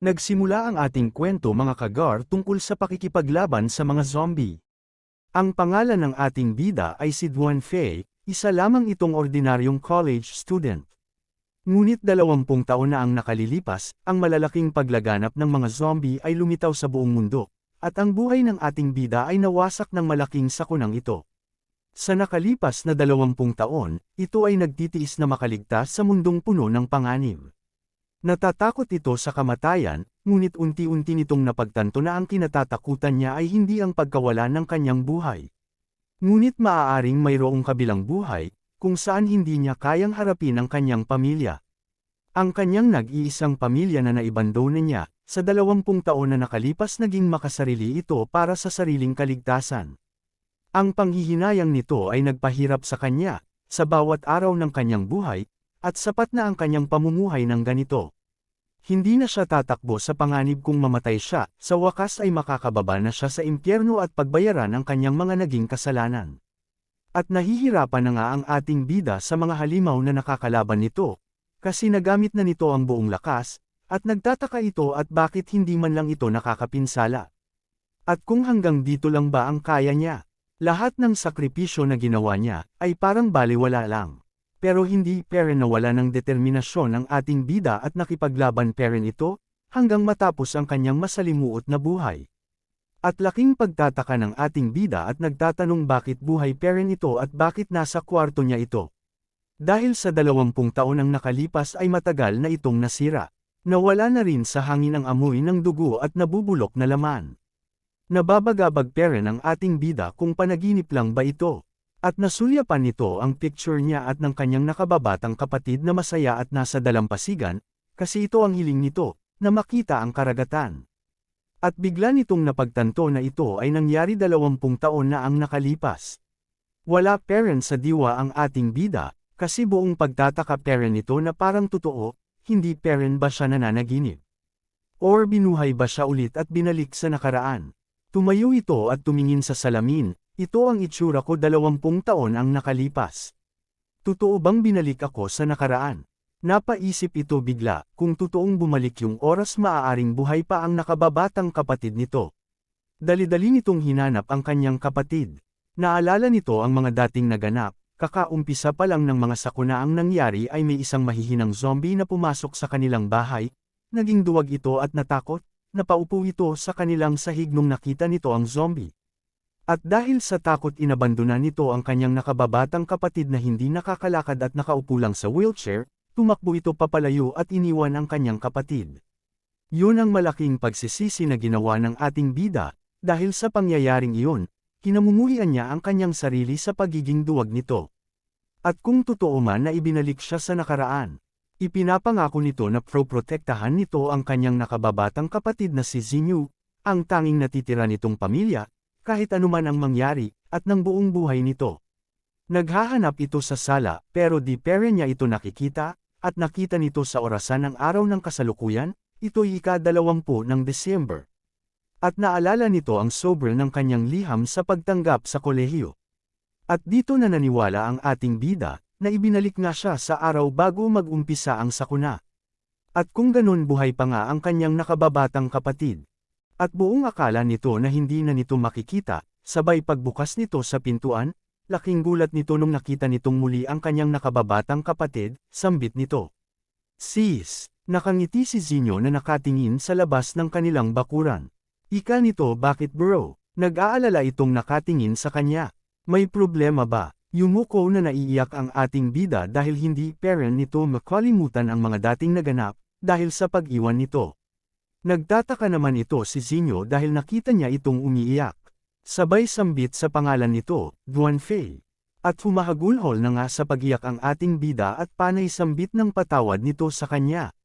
Nagsimula ang ating kwento mga kagar tungkol sa pakikipaglaban sa mga zombie. Ang pangalan ng ating bida ay si Duan Fei, isa lamang itong ordinaryong college student. Ngunit 20 taon na ang nakalilipas, ang malalaking paglaganap ng mga zombie ay lumitaw sa buong mundo, at ang buhay ng ating bida ay nawasak ng malaking sakunang ito. Sa nakalipas na 20 taon, ito ay nagtitiis na makaligtas sa mundong puno ng panganib. Natatakot ito sa kamatayan, ngunit unti-unti nitong napagtanto na ang kinatatakutan niya ay hindi ang pagkawala ng kanyang buhay. Ngunit maaaring mayroong kabilang buhay, kung saan hindi niya kayang harapin ang kanyang pamilya. Ang kanyang nag-iisang pamilya na naibando na niya, sa 20 taon na nakalipas naging makasarili ito para sa sariling kaligtasan. Ang panghihinayang nito ay nagpahirap sa kanya, sa bawat araw ng kanyang buhay, at sapat na ang kanyang pamumuhay ng ganito. Hindi na siya tatakbo sa panganib kung mamatay siya, sa wakas ay makakababa na siya sa impyerno at pagbayaran ang kanyang mga naging kasalanan. At nahihirapan na nga ang ating bida sa mga halimaw na nakakalaban nito, kasi nagamit na nito ang buong lakas, at nagtataka ito at bakit hindi man lang ito nakakapinsala. At kung hanggang dito lang ba ang kaya niya, lahat ng sakripisyo na ginawa niya, ay parang baliwala lang. Pero hindi peren na wala ng determinasyon ang ating bida at nakipaglaban peren ito, hanggang matapos ang kanyang masalimuot na buhay. At laking pagtataka ng ating bida at nagtatanong bakit buhay peren ito at bakit nasa kwarto niya ito. Dahil sa 20 taon ang nakalipas ay matagal na itong nasira. Nawala na rin sa hangin ang amoy ng dugo at nabubulok na laman. Nababagabag peren ang ating bida kung panaginip lang ba ito. At nasulyapan nito ang picture niya at ng kanyang nakababatang kapatid na masaya at nasa dalampasigan, kasi ito ang hiling nito, na makita ang karagatan. At bigla nitong napagtanto na ito ay nangyari 20 taon na ang nakalipas. Wala peren sa diwa ang ating bida, kasi buong pagtataka peren ito na parang totoo, hindi peren ba siya nananaginip? Or binuhay ba siya ulit at binalik sa nakaraan? Tumayo ito at tumingin sa salamin. Ito ang itsura ko 20 taon ang nakalipas. Totoo bang binalik ako sa nakaraan? Napaisip ito bigla, kung totoong bumalik yung oras maaaring buhay pa ang nakababatang kapatid nito. Dali-dali nitong hinanap ang kanyang kapatid. Naalala nito ang mga dating naganap, kakaumpisa pa lang ng mga sakuna ang nangyari ay may isang mahihinang zombie na pumasok sa kanilang bahay, naging duwag ito at natakot, napaupo ito sa kanilang sahig nung nakita nito ang zombie. At dahil sa takot inabandona nito ang kanyang nakababatang kapatid na hindi nakakalakad at nakaupo lang sa wheelchair, tumakbo ito papalayo at iniwan ang kanyang kapatid. Yun ang malaking pagsisisi na ginawa ng ating bida, dahil sa pangyayaring iyon, kinamumuhian niya ang kanyang sarili sa pagiging duwag nito. At kung totoo man na ibinalik siya sa nakaraan, ipinapangako nito na protektahan nito ang kanyang nakababatang kapatid na si Xinyu, ang tanging natitira nitong pamilya, kahit anuman ang mangyari, at ng buong buhay nito. Naghahanap ito sa sala, pero di peren niya ito nakikita, at nakita nito sa orasan ng araw ng kasalukuyan, ito'y ika-20 ng Desyember. At naalala nito ang sober ng kanyang liham sa pagtanggap sa kolehiyo. At dito na naniwala ang ating bida, na ibinalik nga siya sa araw bago mag-umpisa ang sakuna. At kung ganun buhay pa nga ang kanyang nakababatang kapatid. At buong akala nito na hindi na nito makikita, sabay pagbukas nito sa pintuan, laking gulat nito nung nakita nitong muli ang kanyang nakababatang kapatid, sambit nito. Sis, nakangiti si Zinyo na nakatingin sa labas ng kanilang bakuran. Ika nito bakit bro? Nag-aalala itong nakatingin sa kanya. May problema ba? Yumuko na naiiyak ang ating bida dahil hindi peren nito makalimutan ang mga dating naganap, dahil sa pag-iwan nito. Nagtataka naman ito si Zinyo dahil nakita niya itong umiiyak. Sabay sambit sa pangalan nito, Duan Fei. At humahagulhol na nga sa pagiyak ang ating bida at panay sambit ng patawad nito sa kanya.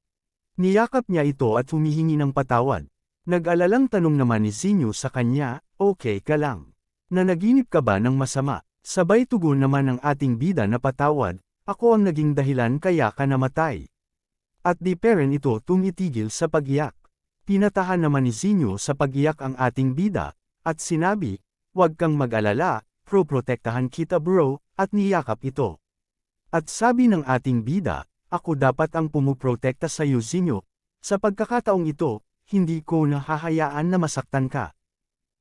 Niyakap niya ito at humihingi ng patawad. Nag-alalang tanong naman ni Zinyo sa kanya, okay ka lang? Nanaginip ka ba ng masama? Sabay tugon naman ng ating bida na patawad, ako ang naging dahilan kaya ka namatay. At di peren ito tumitigil sa pagiyak. Pinatahan naman ni Zinyo sa pagiyak ang ating bida, at sinabi, "Huwag kang mag-alala, protektahan kita bro," at niyakap ito. At sabi ng ating bida, "Ako dapat ang pumuprotekta sa iyo Zinyo." Sa pagkakataong ito, hindi ko na hahayaan na masaktan ka.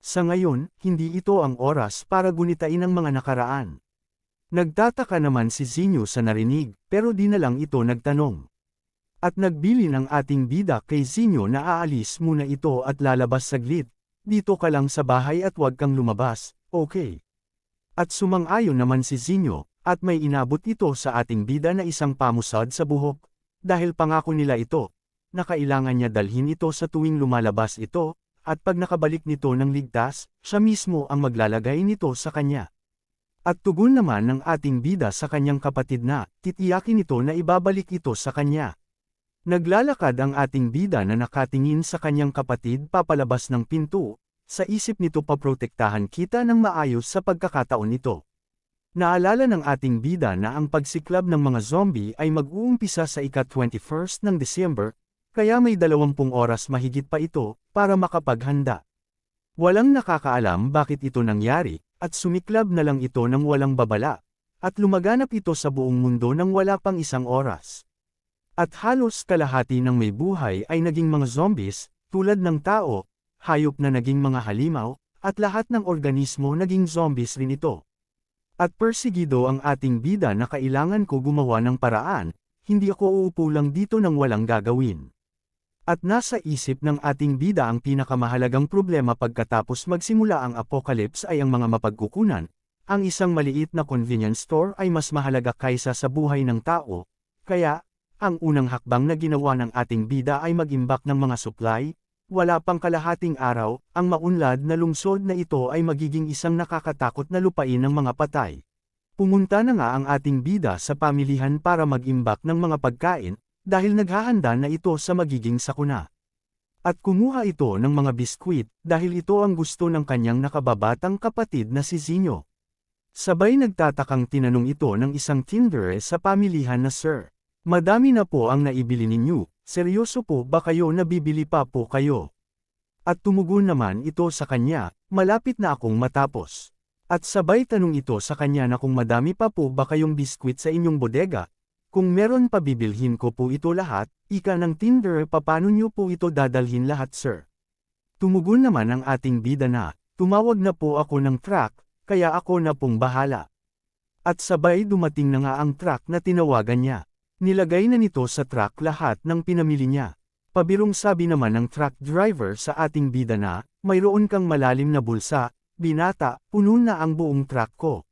Sa ngayon, hindi ito ang oras para gunitain ang mga nakaraan. Nagtataka naman si Zinyo sa narinig, pero di na lang ito nagtanong. At nagbili ng ating bida kay Zinyo na aalis muna ito at lalabas saglit, dito ka lang sa bahay at huwag kang lumabas, okay? At sumang-ayon naman si Zinyo, at may inabot ito sa ating bida na isang pamusad sa buhok, dahil pangako nila ito, na kailangan niya dalhin ito sa tuwing lumalabas ito, at pag nakabalik nito ng ligtas, siya mismo ang maglalagay nito sa kanya. At tugon naman ng ating bida sa kanyang kapatid na, titiyakin ito na ibabalik ito sa kanya. Naglalakad ang ating bida na nakatingin sa kanyang kapatid papalabas ng pinto, sa isip nito paprotektahan kita ng maayos sa pagkakataon nito. Naalala ng ating bida na ang pagsiklab ng mga zombie ay mag-uumpisa sa ika-21 ng December, kaya may 20 oras mahigit pa ito, para makapaghanda. Walang nakakaalam bakit ito nangyari, at sumiklab na lang ito ng walang babala, at lumaganap ito sa buong mundo nang wala pang isang oras. At halos kalahati ng may buhay ay naging mga zombies, tulad ng tao, hayop na naging mga halimaw, at lahat ng organismo naging zombies rin ito. At persigido ang ating bida na kailangan ko gumawa ng paraan, hindi ako uupo lang dito nang walang gagawin. At nasa isip ng ating bida ang pinakamahalagang problema pagkatapos magsimula ang apocalypse ay ang mga mapagkukunan. Ang isang maliit na convenience store ay mas mahalaga kaysa sa buhay ng tao, kaya, ang unang hakbang na ginawa ng ating bida ay mag-imbak ng mga supply. Wala pang kalahating araw, ang maunlad na lungsod na ito ay magiging isang nakakatakot na lupain ng mga patay. Pumunta na nga ang ating bida sa pamilihan para mag-imbak ng mga pagkain, dahil naghahanda na ito sa magiging sakuna. At kumuha ito ng mga biskwit, dahil ito ang gusto ng kanyang nakababatang kapatid na si Zinyo. Sabay nagtatakang tinanong ito ng isang tindere sa pamilihan na, "Sir, madami na po ang naibili ninyo, seryoso po ba kayo na bibili pa po kayo?" At tumugon naman ito sa kanya, "Malapit na akong matapos." At sabay tanong ito sa kanya na kung madami pa po ba kayong biskwit sa inyong bodega, kung meron pa bibilhin ko po ito lahat, ika ng tindere paano nyo po ito dadalhin lahat sir? Tumugon naman ang ating bida na, "Tumawag na po ako ng truck, kaya ako na pong bahala." At sabay dumating na nga ang truck na tinawagan niya. Nilagay na nito sa truck lahat ng pinamili niya. Pabirong sabi naman ng truck driver sa ating bida na, "Mayroon kang malalim na bulsa, binata, puno na ang buong truck ko.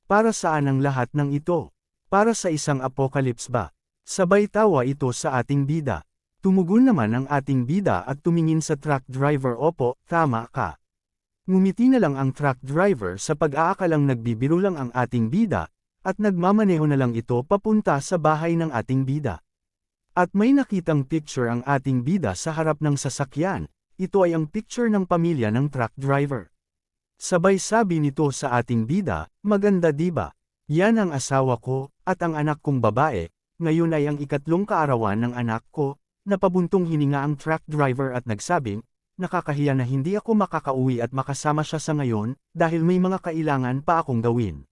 Para saan ang lahat ng ito? Para sa isang apocalypse ba?" Sabay tawa ito sa ating bida. Tumugon naman ang ating bida at tumingin sa truck driver, "Opo, tama ka." Ngumiti na lang ang truck driver sa pag-aakalang nagbibiro lang ang ating bida, at nagmamaneho na lang ito papunta sa bahay ng ating bida. At may nakitang picture ang ating bida sa harap ng sasakyan, ito ay ang picture ng pamilya ng truck driver. Sabay sabi nito sa ating bida, "Maganda diba? Yan ang asawa ko, at ang anak kong babae, ngayon ay ang ikatlong kaarawan ng anak ko." Napabuntong hininga ang truck driver at nagsabing, "Nakakahiya na hindi ako makakauwi at makasama siya sa ngayon, dahil may mga kailangan pa akong gawin."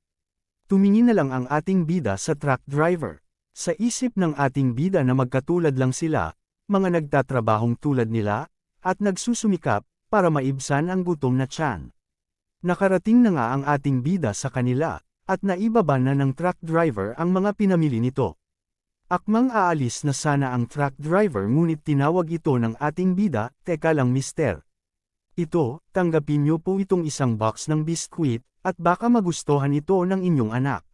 Tumingin na lang ang ating bida sa truck driver. Sa isip ng ating bida na magkatulad lang sila, mga nagtatrabahong tulad nila, at nagsusumikap, para maibsan ang gutom na tiyan. Nakarating na nga ang ating bida sa kanila, at naibaba na ng truck driver ang mga pinamili nito. Akmang aalis na sana ang truck driver ngunit tinawag ito ng ating bida, "Teka lang mister. Ito, tanggapin niyo po itong isang box ng biskwit, at baka magustuhan ito ng inyong anak."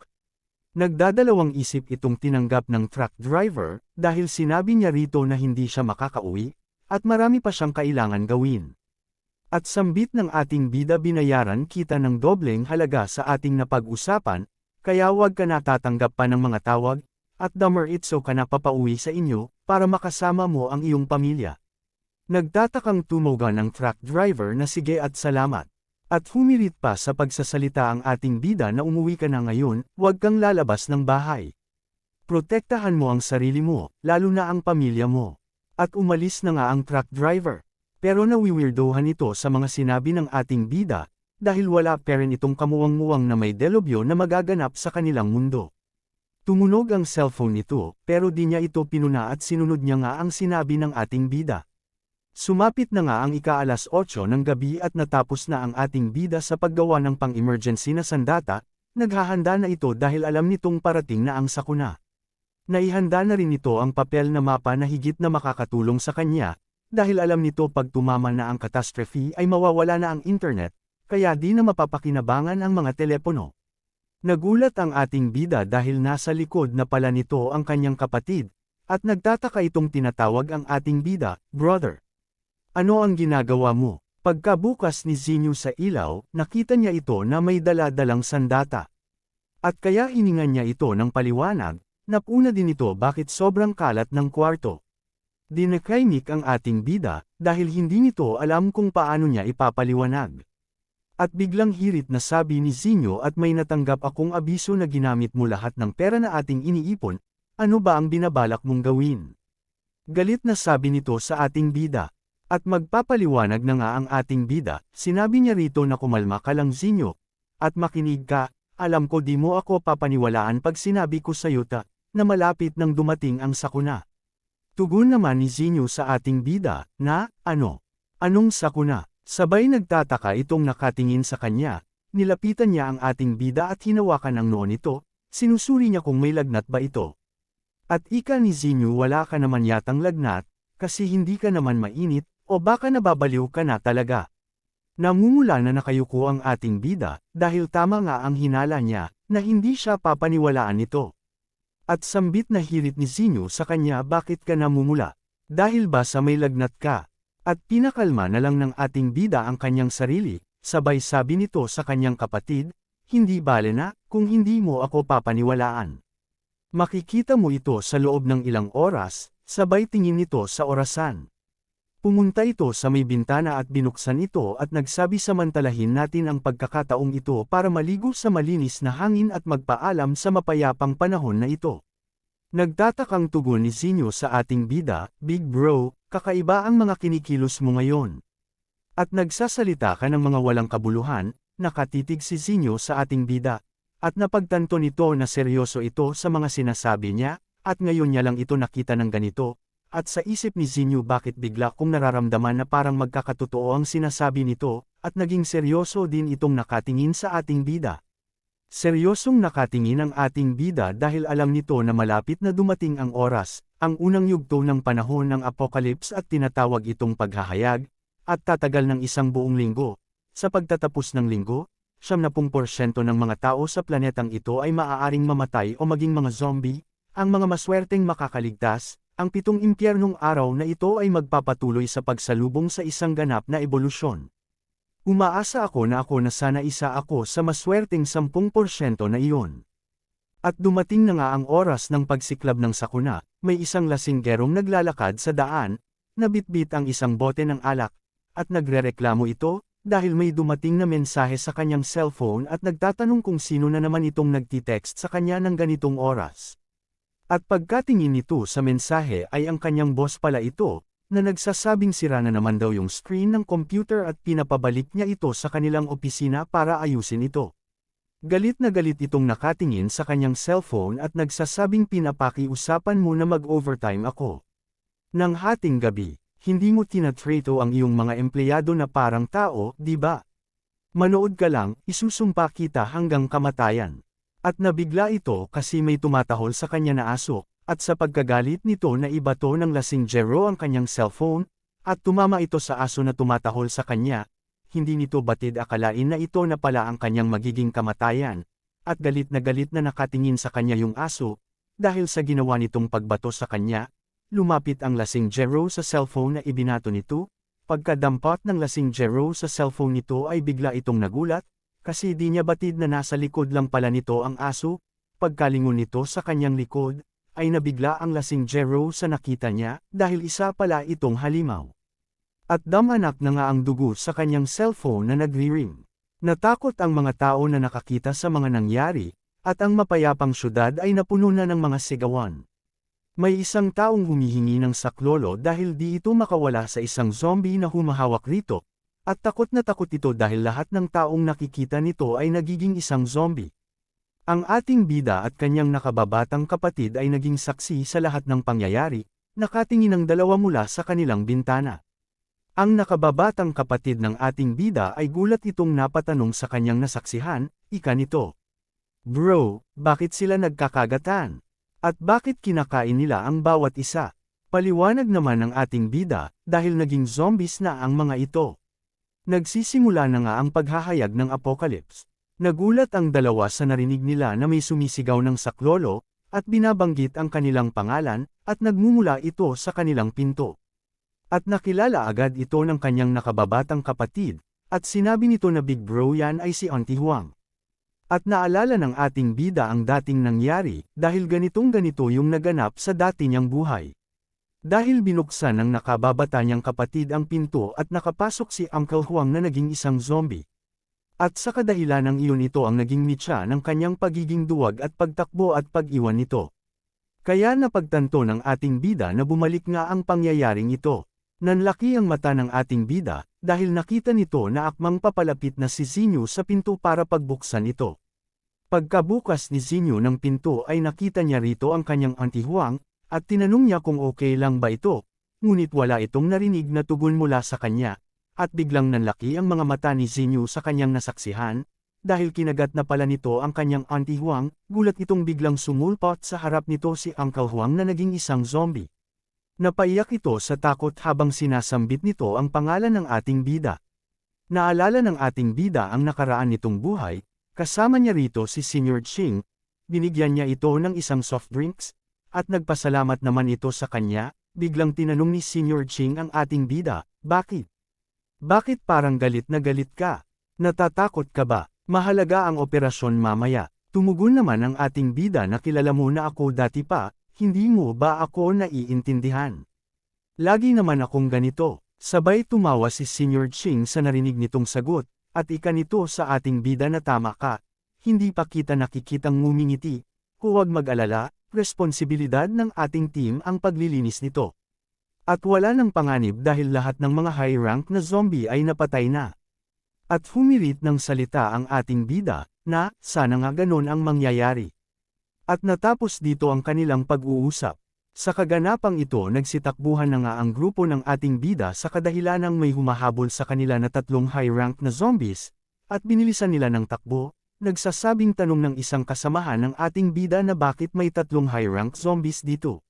Nagdadalawang isip itong tinanggap ng truck driver, dahil sinabi niya rito na hindi siya makakauwi, at marami pa siyang kailangan gawin. At sambit ng ating bida, "Binayaran kita ng dobleng halaga sa ating napag-usapan, kaya wag ka natatanggap pa ng mga tawag, at damaritso ka na papauwi sa inyo, para makasama mo ang iyong pamilya." Nagtatakang tumogan ng truck driver na sige at salamat. At humirit pa sa pagsasalita ang ating bida na, "Umuwi ka na ngayon, wag kang lalabas ng bahay. Protektahan mo ang sarili mo, lalo na ang pamilya mo." At umalis na nga ang truck driver. Pero nawiwirdohan ito sa mga sinabi ng ating bida, dahil wala pa rin itong kamuwang-muwang na may delubyo na magaganap sa kanilang mundo. Tumunog ang cellphone nito, pero di niya ito pinuna at sinunod niya nga ang sinabi ng ating bida. Sumapit na nga ang ika-8 ng gabi at natapos na ang ating bida sa paggawa ng pang-emergency na sandata, naghahanda na ito dahil alam nitong parating na ang sakuna. Naihanda na rin ito ang papel na mapa na higit na makakatulong sa kanya, dahil alam nito pag tumama na ang catastrophe ay mawawala na ang internet, kaya di na mapapakinabangan ang mga telepono. Nagulat ang ating bida dahil nasa likod na pala nito ang kanyang kapatid, at nagtataka itong tinatawag ang ating bida, brother. Ano ang ginagawa mo? Pagkabukas ni Zinyu sa ilaw, nakita niya ito na may dala-dalang sandata. At kaya hiningan niya ito ng paliwanag, napuna din ito bakit sobrang kalat ng kwarto. Dinakainik ang ating bida, dahil hindi nito alam kung paano niya ipapaliwanag. At biglang hirit na sabi ni Zinyu at may natanggap akong abiso na ginamit mo lahat ng pera na ating iniipon, ano ba ang binabalak mong gawin? Galit na sabi nito sa ating bida. At magpapaliwanag na nga ang ating bida, sinabi niya rito na kumalma ka lang Zinyu, at makinig ka, alam ko di mo ako papaniwalaan pag sinabi ko sa'yo na malapit nang dumating ang sakuna. Tugon naman ni Zinyu sa ating bida, na, ano? Anong sakuna? Sabay nagtataka itong nakatingin sa kanya, nilapitan niya ang ating bida at hinawakan ang noo nito, sinusuri niya kung may lagnat ba ito. At ika ni Zinyu wala ka naman yatang lagnat, kasi hindi ka naman mainit, o baka nababaliw ka na talaga. Namumula na nakayuko ang ating bida, dahil tama nga ang hinala niya, na hindi siya papaniwalaan nito. At sambit na hirit ni Zinyu sa kanya bakit ka namumula? Dahil ba sa may lagnat ka? At pinakalma na lang ng ating bida ang kanyang sarili, sabay sabi nito sa kanyang kapatid, hindi bale na, kung hindi mo ako papaniwalaan. Makikita mo ito sa loob ng ilang oras, sabay tingin nito sa orasan. Pumunta ito sa may bintana at binuksan ito at nagsabi samantalahin natin ang pagkakataong ito para maligo sa malinis na hangin at magpaalam sa mapayapang panahon na ito. Nagtatakang tugon ni Zinyu sa ating bida, Big Bro, kakaiba ang mga kinikilos mo ngayon. At nagsasalita ka ng mga walang kabuluhan, nakatitig si Zinyu sa ating bida, at napagtanto nito na seryoso ito sa mga sinasabi niya, at ngayon niya lang ito nakita ng ganito. At sa isip ni Zinyu bakit bigla kong nararamdaman na parang magkakatotoo ang sinasabi nito, at naging seryoso din itong nakatingin sa ating bida. Seryosong nakatingin ang ating bida dahil alam nito na malapit na dumating ang oras, ang unang yugto ng panahon ng apocalypse at tinatawag itong paghahayag, at tatagal ng isang buong linggo. Sa pagtatapos ng linggo, 70% ng mga tao sa planetang ito ay maaaring mamatay o maging mga zombie, ang mga maswerteng makakaligtas. Ang 7 impyernong araw na ito ay magpapatuloy sa pagsalubong sa isang ganap na ebolusyon. Umaasa ako na sana isa ako sa maswerteng 10% na iyon. At dumating na nga ang oras ng pagsiklab ng sakuna, may isang lasinggerong naglalakad sa daan, nabitbit ang isang bote ng alak, at nagrereklamo ito, dahil may dumating na mensahe sa kanyang cellphone at nagtatanong kung sino na naman itong nagtitext sa kanya ng ganitong oras. At pagkatingin nito sa mensahe ay ang kanyang boss pala ito, na nagsasabing sira na naman daw yung screen ng computer at pinapabalik niya ito sa kanilang opisina para ayusin ito. Galit na galit itong nakatingin sa kanyang cellphone at nagsasabing pinapakiusapan mo na mag-overtime ako. Nang hating gabi, hindi mo tinatrato ang iyong mga empleyado na parang tao, di ba? Manood ka lang, isusumpa kita hanggang kamatayan. At nabigla ito kasi may tumatahol sa kanya na aso, at sa pagkagalit nito na ibato ng lasinggero ang kanyang cellphone, at tumama ito sa aso na tumatahol sa kanya, hindi nito batid akalain na ito na pala ang kanyang magiging kamatayan, at galit na nakatingin sa kanya yung aso, dahil sa ginawa nitong pagbato sa kanya, lumapit ang lasinggero sa cellphone na ibinato nito, pagkadampot ng lasinggero sa cellphone nito ay bigla itong nagulat, kasi di niya batid na nasa likod lang pala nito ang aso, pagkalingon nito sa kanyang likod, ay nabigla ang lasinggero sa nakita niya, dahil isa pala itong halimaw. At damanak na nga ang dugo sa kanyang cellphone na nagri-ring. Natakot ang mga tao na nakakita sa mga nangyari, at ang mapayapang syudad ay napuno na ng mga sigawan. May isang taong humihingi ng saklolo dahil di ito makawala sa isang zombie na humahawak rito, at takot na takot ito dahil lahat ng taong nakikita nito ay nagiging isang zombie. Ang ating bida at kanyang nakababatang kapatid ay naging saksi sa lahat ng pangyayari, nakatingin ang dalawa mula sa kanilang bintana. Ang nakababatang kapatid ng ating bida ay gulat itong napatanong sa kanyang nasaksihan, ika nito. Bro, bakit sila nagkakagatan? At bakit kinakain nila ang bawat isa? Paliwanag naman ng ating bida, dahil naging zombies na ang mga ito. Nagsisimula na nga ang paghahayag ng apocalypse. Nagulat ang dalawa sa narinig nila na may sumisigaw ng saklolo, at binabanggit ang kanilang pangalan, at nagmumula ito sa kanilang pinto. At nakilala agad ito ng kanyang nakababatang kapatid, at sinabi nito na big bro yan ay si Auntie Huang. At naalala ng ating bida ang dating nangyari, dahil ganitong-ganito yung naganap sa dati niyang buhay. Dahil binuksan ng nakababata niyang kapatid ang pinto at nakapasok si Uncle Huang na naging isang zombie. At sa kadahilan ng iyon ito ang naging mitya ng kanyang pagiging duwag at pagtakbo at pag-iwan nito. Kaya napagtanto ng ating bida na bumalik nga ang pangyayaring ito. Nanlaki ang mata ng ating bida, dahil nakita nito na akmang papalapit na si Zinyu sa pinto para pagbuksan ito. Pagkabukas ni Zinyu ng pinto ay nakita niya rito ang kanyang Auntie Huang, at tinanong niya kung okay lang ba ito, ngunit wala itong narinig na tugon mula sa kanya, at biglang nanlaki ang mga mata ni Zinyu sa kanyang nasaksihan, dahil kinagat na pala nito ang kanyang Auntie Huang, gulat itong biglang sumulpot sa harap nito si Uncle Huang na naging isang zombie. Napaiyak ito sa takot habang sinasambit nito ang pangalan ng ating bida. Naalala ng ating bida ang nakaraan nitong buhay, kasama niya rito si Senior Ching, binigyan niya ito ng isang soft drinks, at nagpasalamat naman ito sa kanya, biglang tinanong ni Senior Ching ang ating bida, bakit? Bakit parang galit na galit ka? Natatakot ka ba? Mahalaga ang operasyon mamaya. Tumugon naman ang ating bida na kilala mo na ako dati pa, hindi mo ba ako naiintindihan? Lagi naman akong ganito. Sabay tumawa si Senior Ching sa narinig nitong sagot, at ika nito sa ating bida na tama ka. Hindi pa kita nakikitang ngumingiti. Huwag mag-alala, responsibilidad ng ating team ang paglilinis nito. At wala ng panganib dahil lahat ng mga high-rank na zombie ay napatay na. At humirit ng salita ang ating bida, na, sana nga ganon ang mangyayari. At natapos dito ang kanilang pag-uusap. Sa kaganapang ito nagsitakbuhan na nga ang grupo ng ating bida sa kadahilanang may humahabol sa kanila na 3 high-rank na zombies, at binilisan nila ng takbo, nagsasabing tanong ng isang kasamahan ng ating bida na bakit may 3 high-rank zombies dito.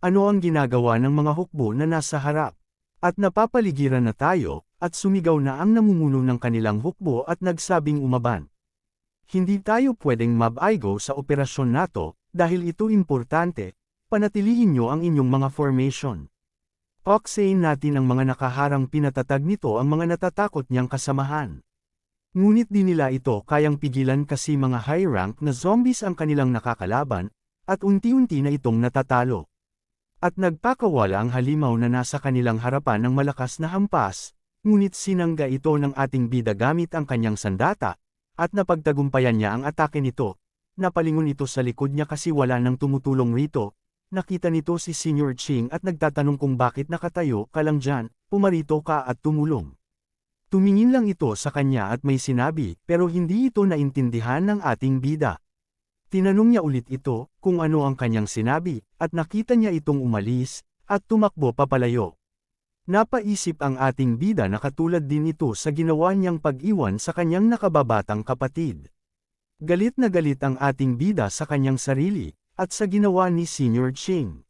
Ano ang ginagawa ng mga hukbo na nasa harap? At napapaligiran na tayo, at sumigaw na ang namumuno ng kanilang hukbo at nagsabing umaban. Hindi tayo pwedeng mabaigo sa operasyon nato, dahil ito importante, panatilihin nyo ang inyong mga formation. Paksayin natin ang mga nakaharang pinatatag nito ang mga natatakot niyang kasamahan. Ngunit di nila ito kayang pigilan kasi mga high rank na zombies ang kanilang nakakalaban, at unti-unti na itong natatalo. At nagpakawala ang halimaw na nasa kanilang harapan ng malakas na hampas, ngunit sinangga ito ng ating bida gamit ang kanyang sandata, at napagtagumpayan niya ang atake nito. Napalingon ito sa likod niya kasi wala nang tumutulong rito. Nakita nito si Senior Ching at nagtatanong kung bakit nakatayo ka lang dyan, pumarito ka at tumulong. Tumingin lang ito sa kanya at may sinabi, pero hindi ito naintindihan ng ating bida. Tinanong niya ulit ito, kung ano ang kanyang sinabi, at nakita niya itong umalis, at tumakbo papalayo. Napaisip ang ating bida na katulad din ito sa ginawa niyang pag-iwan sa kanyang nakababatang kapatid. Galit na galit ang ating bida sa kanyang sarili, at sa ginawa ni Senior Ching.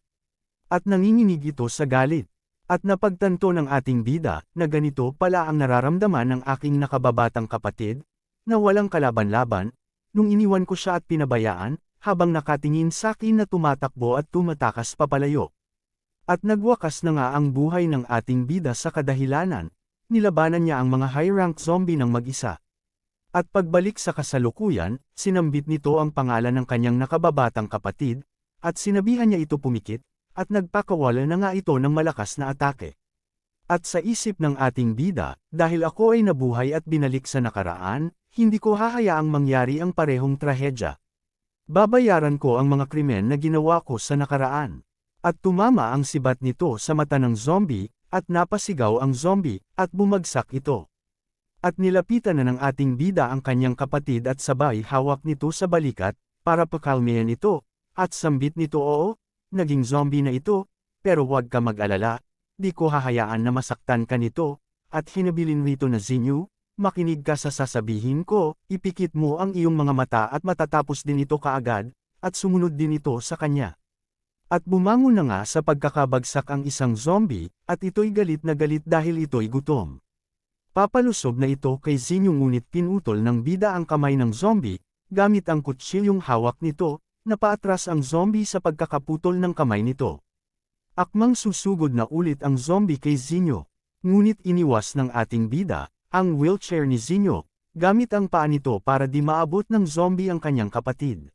At nanginginig ito sa galit. At napagtanto ng ating bida, na ganito pala ang nararamdaman ng aking nakababatang kapatid, na walang kalaban-laban, nung iniwan ko siya at pinabayaan, habang nakatingin sa akin na tumatakbo at tumatakas papalayo. At nagwakas na nga ang buhay ng ating bida sa kadahilanan, nilabanan niya ang mga high-rank zombie ng mag-isa. At pagbalik sa kasalukuyan, sinambit nito ang pangalan ng kanyang nakababatang kapatid, at sinabihan niya ito pumikit, at nagpakawala na nga ito ng malakas na atake. At sa isip ng ating bida, dahil ako ay nabuhay at binalik sa nakaraan, hindi ko hahayaang mangyari ang parehong trahedya. Babayaran ko ang mga krimen na ginawa ko sa nakaraan. At tumama ang sibat nito sa mata ng zombie, at napasigaw ang zombie, at bumagsak ito. At nilapitan na ng ating bida ang kanyang kapatid at sabay hawak nito sa balikat, para pakalmayan ito, at sambit nito oo, naging zombie na ito, pero huwag ka mag-alala, di ko hahayaan na masaktan ka nito, at hinabilin rito na Zinyu, makinig ka sa sasabihin ko, ipikit mo ang iyong mga mata at matatapos din ito kaagad, at sumunod din ito sa kanya. At bumangon na nga sa pagkakabagsak ang isang zombie, at ito'y galit na galit dahil ito'y gutom. Papalusob na ito kay Zinyu ngunit pinutol ng bida ang kamay ng zombie, gamit ang kutsilyong hawak nito, napaatras ang zombie sa pagkakaputol ng kamay nito. Akmang susugod na ulit ang zombie kay Zinyu, ngunit iniwas ng ating bida, ang wheelchair ni Zinyu, gamit ang paa nito para di maabot ng zombie ang kanyang kapatid.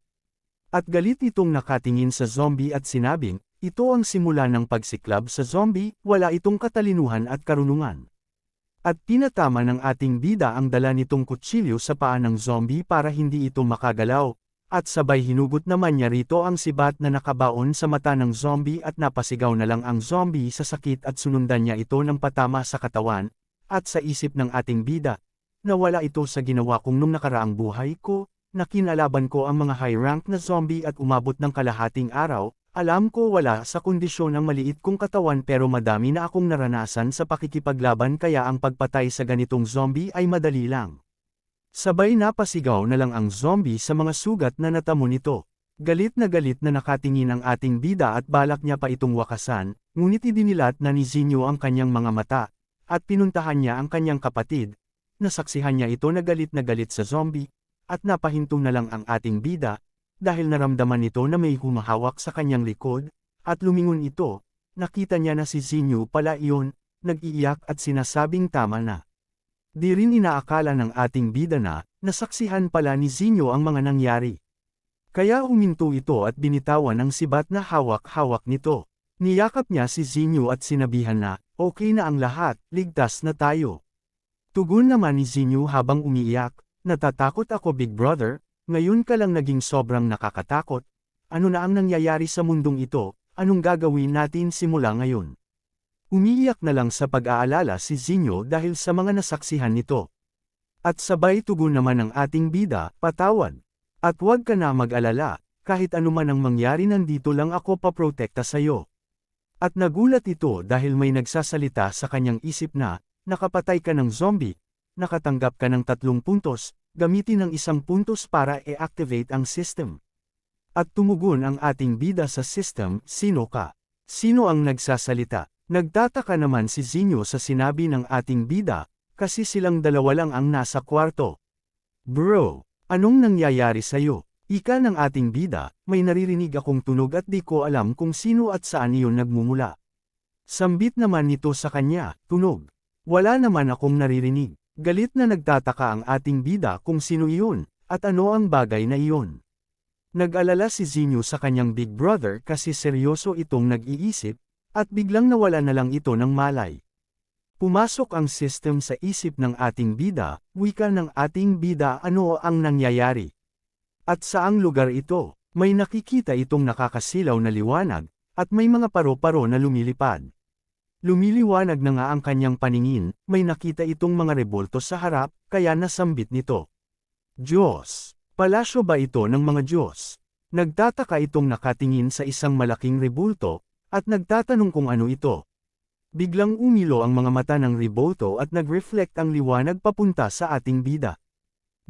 At galit itong nakatingin sa zombie at sinabing, ito ang simula ng pagsiklab sa zombie, wala itong katalinuhan at karunungan. At pinatama ng ating bida ang dala nitong kutsilyo sa paa ng zombie para hindi ito makagalaw, at sabay hinugot naman niya rito ang sibat na nakabaon sa mata ng zombie at napasigaw na lang ang zombie sa sakit at sunundan niya ito ng patama sa katawan, at sa isip ng ating bida, nawala ito sa ginawa kong nung nakaraang buhay ko, na kinalaban ko ang mga high-rank na zombie at umabot ng kalahating araw, alam ko wala sa kondisyon ang maliit kong katawan pero madami na akong naranasan sa pakikipaglaban kaya ang pagpatay sa ganitong zombie ay madali lang. Sabay napasigaw na lang ang zombie sa mga sugat na natamo nito. Galit na nakatingin ang ating bida at balak niya pa itong wakasan, ngunit idinilat na ni Zinyu ang kanyang mga mata, at pinuntahan niya ang kanyang kapatid, nasaksihan niya ito na galit sa zombie, at napahintong na lang ang ating bida, dahil naramdaman nito na may humahawak sa kanyang likod, at lumingon ito, nakita niya na si Zinyu pala iyon, nag-iiyak at sinasabing tama na. Di rin inaakala ng ating bida na, nasaksihan pala ni Zinyu ang mga nangyari. Kaya huminto ito at binitawan ang sibat na hawak-hawak nito. Niyakap niya si Zinyu at sinabihan na, okay na ang lahat, ligtas na tayo. Tugon naman ni Zinyu habang umiiyak, natatakot ako Big Brother, ngayon ka lang naging sobrang nakakatakot, ano na ang nangyayari sa mundong ito, anong gagawin natin simula ngayon? Umiiyak na lang sa pag-aalala si Zinyu dahil sa mga nasaksihan nito. At sabay tugon naman ng ating bida, patawad. At huwag ka na mag-alala, kahit anuman ang mangyari nandito lang ako paprotekta sa'yo. At nagulat ito dahil may nagsasalita sa kanyang isip na, nakapatay ka ng zombie, nakatanggap ka ng 3 puntos, gamitin ng 1 puntos para i-activate ang system. At tumugon ang ating bida sa system, sino ka? Sino ang nagsasalita? Nagtataka naman si Zinyu sa sinabi ng ating bida, kasi silang dalawa lang ang nasa kwarto. Bro, anong nangyayari sa'yo? Ika ng ating bida, may naririnig akong tunog at di ko alam kung sino at saan iyon nagmumula. Sambit naman nito sa kanya, tunog. Wala naman akong naririnig. Galit na nagtataka ang ating bida kung sino iyon, at ano ang bagay na iyon. Nag-alala si Zinyu sa kanyang big brother kasi seryoso itong nag-iisip, at biglang nawala na lang ito ng malay. Pumasok ang system sa isip ng ating bida, wika ng ating bida ano ang nangyayari. At saang lugar ito, may nakikita itong nakakasilaw na liwanag, at may mga paro-paro na lumilipad. Lumiliwanag na nga ang kanyang paningin, may nakita itong mga rebolto sa harap, kaya nasambit nito. Diyos! Palasyo ba ito ng mga Diyos? Nagtataka itong nakatingin sa isang malaking rebulto, at nagtatanong kung ano ito. Biglang umilo ang mga mata ng rebulto at nag-reflect ang liwanag papunta sa ating bida.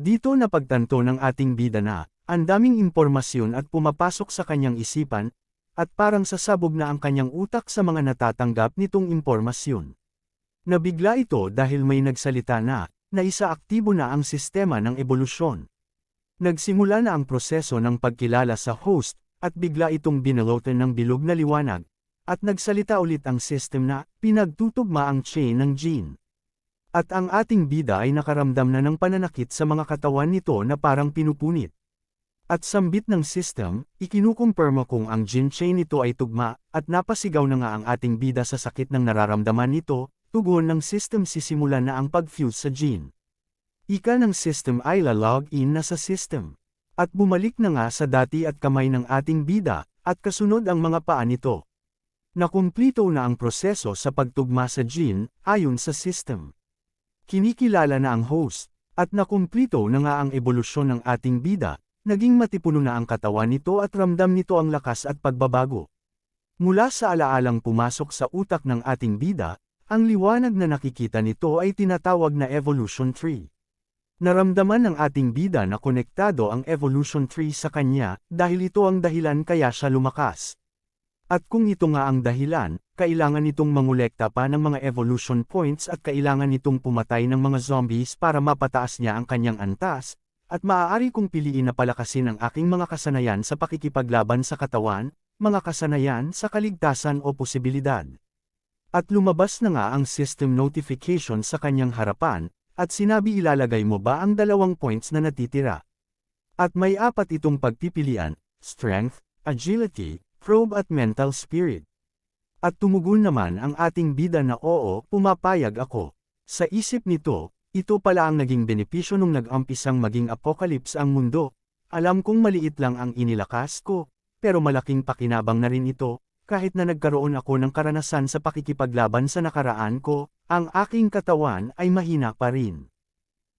Dito napagtanto ng ating bida na, ang daming impormasyon at pumapasok sa kanyang isipan, at parang sasabog na ang kanyang utak sa mga natatanggap nitong impormasyon. Nabigla ito dahil may nagsalita na isaaktibo na ang sistema ng ebolusyon. Nagsimula na ang proseso ng pagkilala sa host, at bigla itong binalutan ng bilog na liwanag, at nagsalita ulit ang system na pinagtutugma ang chain ng gene. At ang ating bida ay nakaramdam na ng pananakit sa mga katawan nito na parang pinupunit. At sambit ng system, ikinukumpirma kung ang gene chain nito ay tugma, at napasigaw na nga ang ating bida sa sakit ng nararamdaman nito, tugon ng system sisimula na ang pag-fuse sa gene. Ika ng system ay lalog in na sa system. At bumalik na nga sa dati at kamay ng ating bida, at kasunod ang mga paa nito. Nakumplito na ang proseso sa pagtugma sa gene, ayon sa system. Kinikilala na ang host, at nakumplito na nga ang ebolusyon ng ating bida, naging matipuno na ang katawan nito at ramdam nito ang lakas at pagbabago. Mula sa alaalang pumasok sa utak ng ating bida, ang liwanag na nakikita nito ay tinatawag na evolution tree. Naramdaman ng ating bida na konektado ang evolution tree sa kanya dahil ito ang dahilan kaya siya lumakas. At kung ito nga ang dahilan, kailangan nitong mangolekta pa ng mga evolution points at kailangan nitong pumatay ng mga zombies para mapataas niya ang kanyang antas, at maaari kong piliin na palakasin ang aking mga kasanayan sa pakikipaglaban sa katawan, mga kasanayan sa kaligtasan o posibilidad. At lumabas na nga ang system notification sa kanyang harapan, at sinabi ilalagay mo ba ang 2 points na natitira. At may 4 itong pagpipilian, strength, agility, probe at mental spirit. At tumugon naman ang ating bida na oo, pumapayag ako. Sa isip nito, ito pala ang naging benepisyo nung nag-umpisang maging apocalypse ang mundo. Alam kong maliit lang ang inilakas ko, pero malaking pakinabang na rin ito, kahit na nagkaroon ako ng karanasan sa pakikipaglaban sa nakaraan ko, ang aking katawan ay mahina pa rin.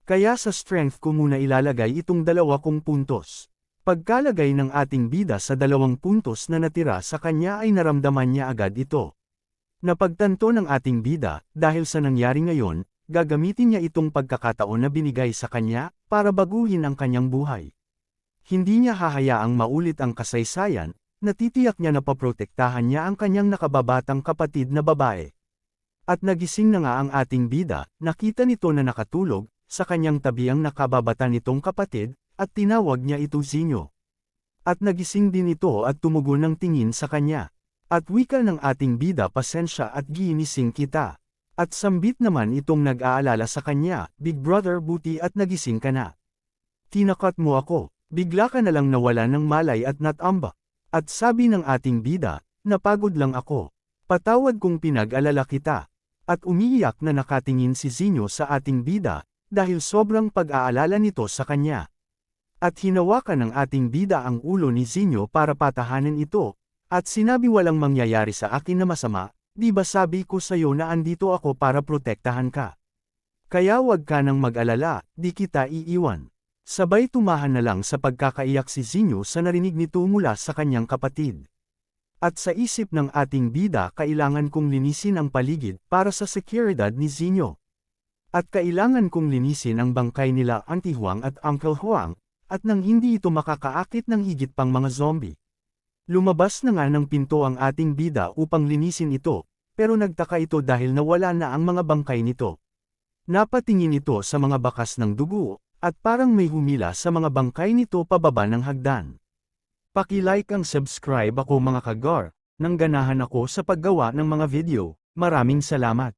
Kaya sa strength ko muna ilalagay itong 2 kong puntos. Pagkalagay ng ating bida sa 2 puntos na natira sa kanya ay naramdaman niya agad ito. Napagtanto ng ating bida, dahil sa nangyari ngayon, gagamitin niya itong pagkakataon na binigay sa kanya, para baguhin ang kanyang buhay. Hindi niya hahayaang maulit ang kasaysayan, natitiyak niya na paprotektahan niya ang kanyang nakababatang kapatid na babae. At nagising na nga ang ating bida, nakita nito na nakatulog, sa kanyang tabi ang nakababata nitong kapatid, at tinawag niya ito Zinyo. At nagising din ito at tumugon ng tingin sa kanya. At wika ng ating bida pasensya at ginising kita. At sambit naman itong nag-aalala sa kanya, Big Brother buti at nagising ka na. Tinakat mo ako, bigla ka na lang nawala ng malay at natamba. At sabi ng ating bida, napagod lang ako. Patawad kung pinag-alala kita. At umiiyak na nakatingin si Zinyo sa ating bida, dahil sobrang pag-aalala nito sa kanya. At hinawakan ng ating bida ang ulo ni Zinyo para patahanin ito, at sinabi walang mangyayari sa akin na masama, di ba sabi ko sa'yo na andito ako para protektahan ka. Kaya wag ka nang mag-alala, di kita iiwan. Sabay tumahan na lang sa pagkakaiyak si Zinyo sa narinig nito mula sa kanyang kapatid. At sa isip ng ating bida kailangan kong linisin ang paligid para sa seguridad ni Zinyo. At kailangan kong linisin ang bangkay nila Auntie Huang at Uncle Huang, at nang hindi ito makakaakit ng higit pang mga zombie. Lumabas na nga ng pinto ang ating bida upang linisin ito, pero nagtaka ito dahil nawala na ang mga bangkay nito. Napatingin ito sa mga bakas ng dugo, at parang may humila sa mga bangkay nito pababa ng hagdan. Paki-like ang subscribe ako mga kagar, nang ganahan ako sa paggawa ng mga video. Maraming salamat.